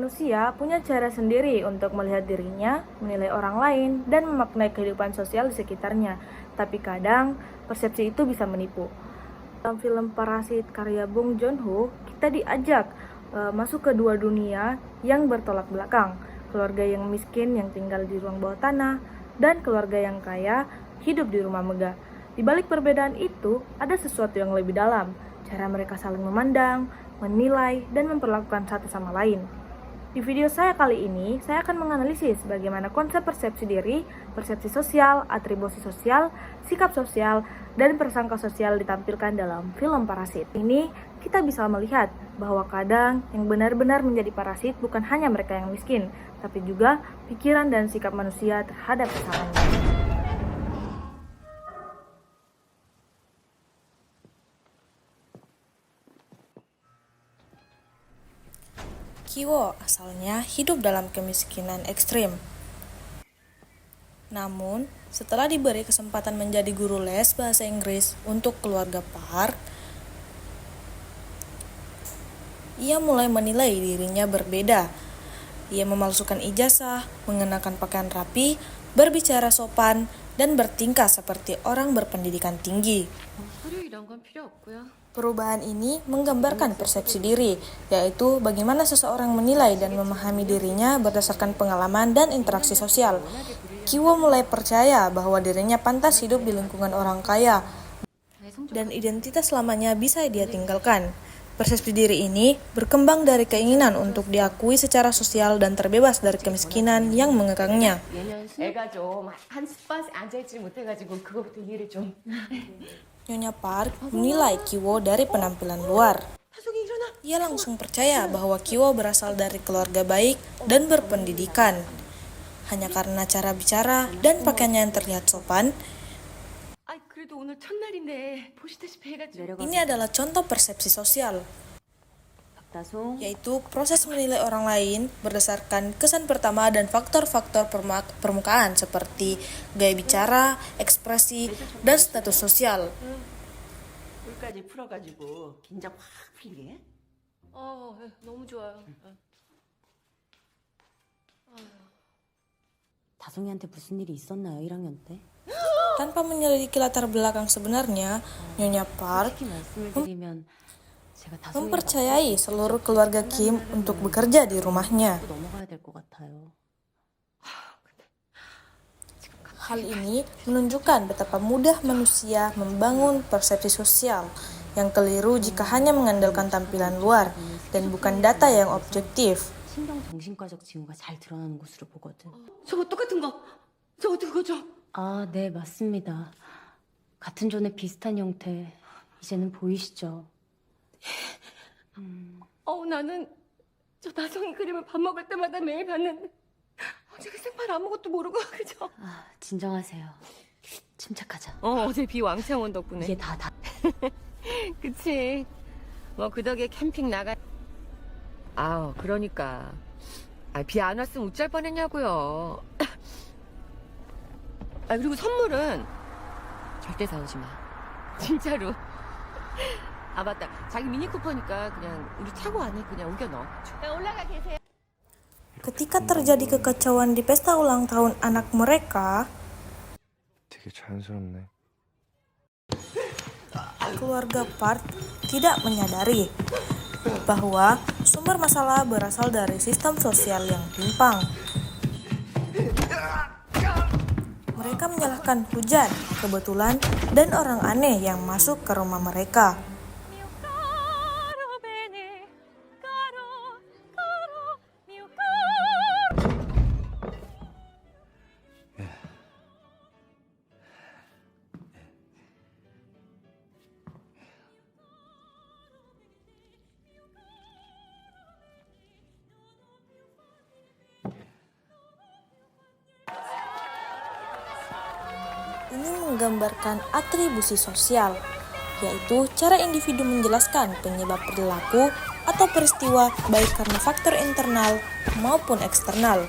manusia punya cara sendiri untuk melihat dirinya, menilai orang lain, dan memaknai kehidupan sosial di sekitarnya. Tapi kadang, persepsi itu bisa menipu. Dalam film Parasit karya Bong Joon-ho, kita diajak masuk ke dua dunia yang bertolak belakang. Keluarga yang miskin yang tinggal di ruang bawah tanah, dan keluarga yang kaya hidup di rumah megah. Di balik perbedaan itu, ada sesuatu yang lebih dalam. Cara mereka saling memandang, menilai, dan memperlakukan satu sama lain. Di video saya kali ini, saya akan menganalisis bagaimana konsep persepsi diri, persepsi sosial, atribusi sosial, sikap sosial, dan prasangka sosial ditampilkan dalam film Parasit. Ini kita bisa melihat bahwa kadang yang benar-benar menjadi parasit bukan hanya mereka yang miskin, tapi juga pikiran dan sikap manusia terhadap sesamanya. Kiwo asalnya hidup dalam kemiskinan ekstrim. Namun, setelah diberi kesempatan menjadi guru les bahasa Inggris untuk keluarga Park, ia mulai menilai dirinya berbeda. Ia memalsukan ijazah, mengenakan pakaian rapi, berbicara sopan, dan bertingkah seperti orang berpendidikan tinggi. Perubahan ini menggambarkan persepsi diri, yaitu bagaimana seseorang menilai dan memahami dirinya berdasarkan pengalaman dan interaksi sosial. Kiwo mulai percaya bahwa dirinya pantas hidup di lingkungan orang kaya, dan identitas lamanya bisa dia tinggalkan. Persepsi diri ini berkembang dari keinginan untuk diakui secara sosial dan terbebas dari kemiskinan yang mengekangnya. Nyonya Park menilai Kiwo dari penampilan luar. Ia langsung percaya bahwa Kiwo berasal dari keluarga baik dan berpendidikan. Hanya karena cara bicara dan pakaiannya yang terlihat sopan, ini adalah contoh persepsi sosial, yaitu proses menilai orang lain berdasarkan kesan pertama dan faktor-faktor permukaan seperti gaya bicara, ekspresi, dan status sosial. 다송이한테 무슨 일이 있었나요, 1학년 때? Tanpa menyelidiki latar belakang sebenarnya, Nyonya Park mempercayai seluruh keluarga Kim untuk bekerja di rumahnya. Hal ini menunjukkan betapa mudah manusia membangun persepsi sosial yang keliru jika hanya mengandalkan tampilan luar dan bukan data yang objektif. 신경정신과적 징후가 잘 드러나는 곳으로 보거든. 저거 똑같은 거! 저거 그거죠? 아, 네, 맞습니다. 같은 존의 비슷한 형태, 이제는 보이시죠? 나는 저 나성이 그림을 밥 먹을 때마다 매일 봤는데 어제 그 생판 아무것도 모르고 그죠? 아, 진정하세요. 침착하자. 어제 비 왕창 온 덕분에 이게 다 그치. 뭐 그 덕에 캠핑 나가. 그러니까. 비 안 왔으면 어쩔 뻔했냐고요. 그리고 선물은 절대 사오지 마. 진짜로. 맞다. 자기 미니 쿠퍼니까 그냥 우리 차고 안에 그냥 옮겨 넣어. 올라가 계세요. Ketika terjadi kekacauan di pesta ulang tahun anak mereka, 되게 자연스럽네. keluarga Park tidak menyadari bahwa sumber masalah berasal dari sistem sosial yang timpang. Mereka menyalahkan hujan, kebetulan, dan orang aneh yang masuk ke rumah mereka. Ini menggambarkan atribusi sosial, yaitu cara individu menjelaskan penyebab perilaku atau peristiwa baik karena faktor internal maupun eksternal.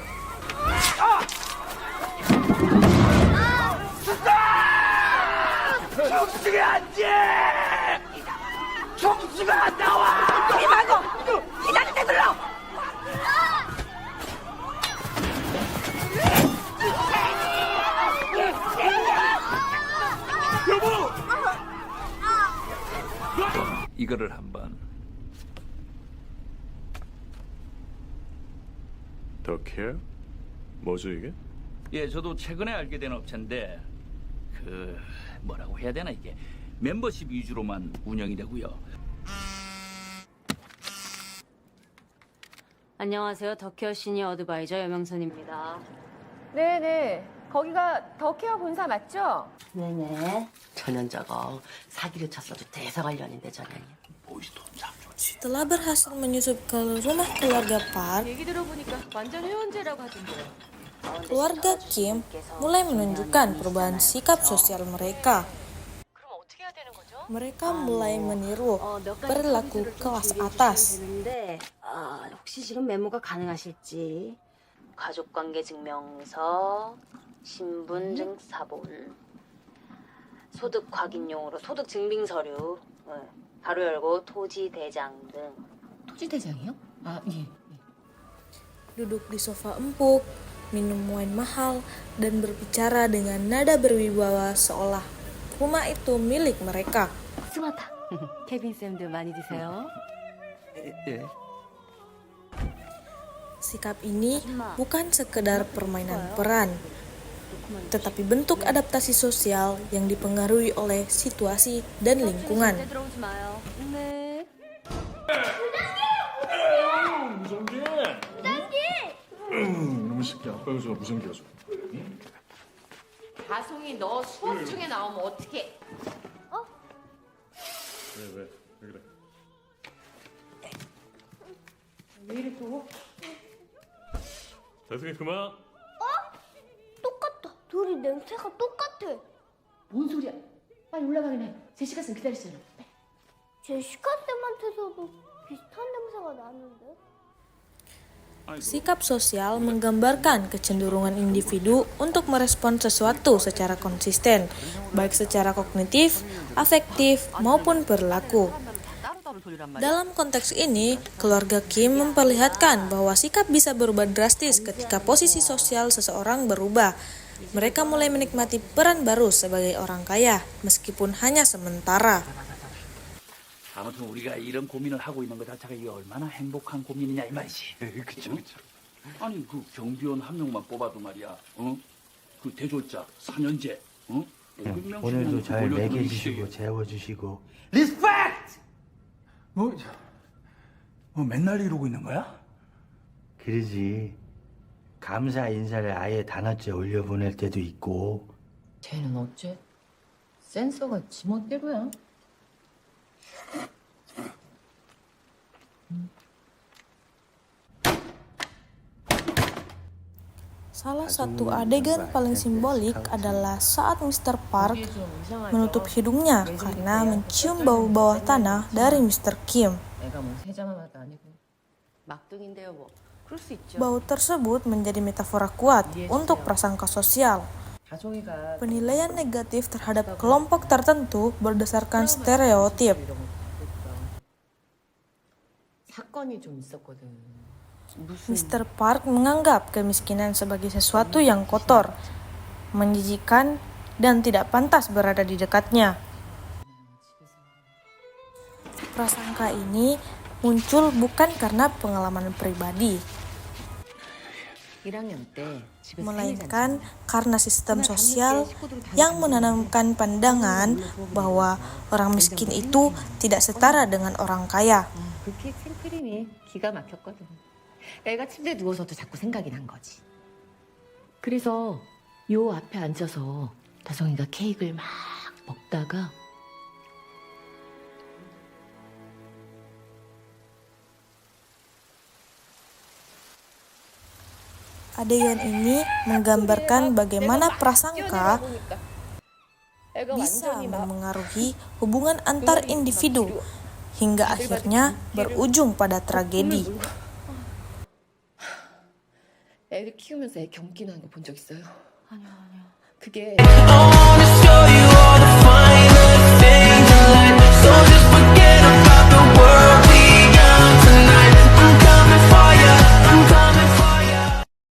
이거를 한번. 더 케어? 뭐죠 이게? 예, 저도 최근에 알게 된 업체인데 뭐라고 해야 되나 이게 멤버십 위주로만 운영이 되고요. 안녕하세요. 더케어 시니어 어드바이저 여명선입니다. 네네. 거기가 더케어 본사 맞죠? 네네. 전현자가 사기를 쳤어도 대사 관련인데 전현이. 보이스도 참 좋지. Setelah berhasil menyusup ke rumah keluarga Park, 얘기 들어보니까 완전 회원제라고 하던데요. keluarga Kim mulai menunjukkan perubahan sikap sosial mereka. 그럼 어떻게 해야 되는 거죠? Mereka mulai meniru 몇 가지 perilaku 서비스를 좀 kelas 드리고 atas. 싶어야 되는데, 혹시 지금 메모가 가능하실지. 가족관계 증명서, 신분증 사본, 소득 확인용으로 소득 증빙 서류, 바로 열고 토지 대장 등. 토지 대장이요? 아 예. Duduk di sofa empuk, minum wine mahal, dan berbicara dengan nada berwibawa seolah rumah itu milik mereka. 스마타. 케빈 쌤도 많이 드세요. 예. Sikap ini bukan sekedar permainan peran, tetapi bentuk adaptasi sosial yang dipengaruhi oleh situasi dan lingkungan. 들어오지 마요. 네. 이놈의 새끼 아빠 여자가 무전기 가져. 다송이 너 수업 중에 나오면 어떡해? 왜 그래? 왜 이래 또? 다승이 그만. 똑같다. 둘이 냄새가 똑같아. 뭔 소리야? 빨리 올라가긴 해. 제시카 쌤 기다리잖아. 제시카 쌤한테서도 비슷한 냄새가 나는데. Sikap sosial menggambarkan kecenderungan individu untuk merespon sesuatu secara konsisten, baik secara kognitif, afektif, maupun perilaku. 따로따로 돌리란 말이야. Dalam konteks ini, keluarga Kim memperlihatkan bahwa sikap bisa berubah drastis ketika posisi sosial seseorang berubah. Mereka mulai menikmati peran baru sebagai orang kaya, meskipun hanya sementara. 아무튼 우리가 이런 고민을 하고 있는 것 자체가 이게 얼마나 행복한 고민이냐 이 말이지. 그쵸. 아니 그 경비원 한 명만 뽑아도 말이야. 그 대졸자 4년제. 오늘도 잘 먹여주시고 재워주시고. 리스펙트! 뭐 맨날 이러고 있는 거야? 그러지. 감사 인사를 아예 단어째 올려보낼 때도 있고. 쟤는 어째? 센서가 지멋대로야. Salah satu adegan paling simbolik adalah saat Mr. Park menutup hidungnya karena mencium bau bawah tanah dari Mr. Kim. 내가 뭐 세자마마도 아니고. 막둥인데요 뭐. 그럴 수 있죠. Bau tersebut menjadi metafora kuat untuk prasangka sosial. 다송이가 Penilaian negatif terhadap kelompok tertentu berdasarkan stereotip. 사건이 좀 있었거든. Mr. Park menganggap kemiskinan sebagai sesuatu yang kotor, menjijikan, dan tidak pantas berada di dekatnya. Prasangka ini muncul bukan karena pengalaman pribadi, 1학년 때 집에서 melainkan karena sistem sosial yang menanamkan pandangan bahwa orang miskin itu tidak setara dengan orang kaya. 그 케이크 생크림이 기가 막혔거든. 애가 침대에 누워서도 자꾸 생각이 난 거지. 그래서 요 앞에 앉아서 다송이가 케이크를 막 먹다가 Adegan ini menggambarkan bagaimana prasangka bisa memengaruhi hubungan antar individu hingga akhirnya berujung pada tragedi. 애를 키우면서 애 경기나는 거 본 적 있어요? 아니요. 그게 I wanna show you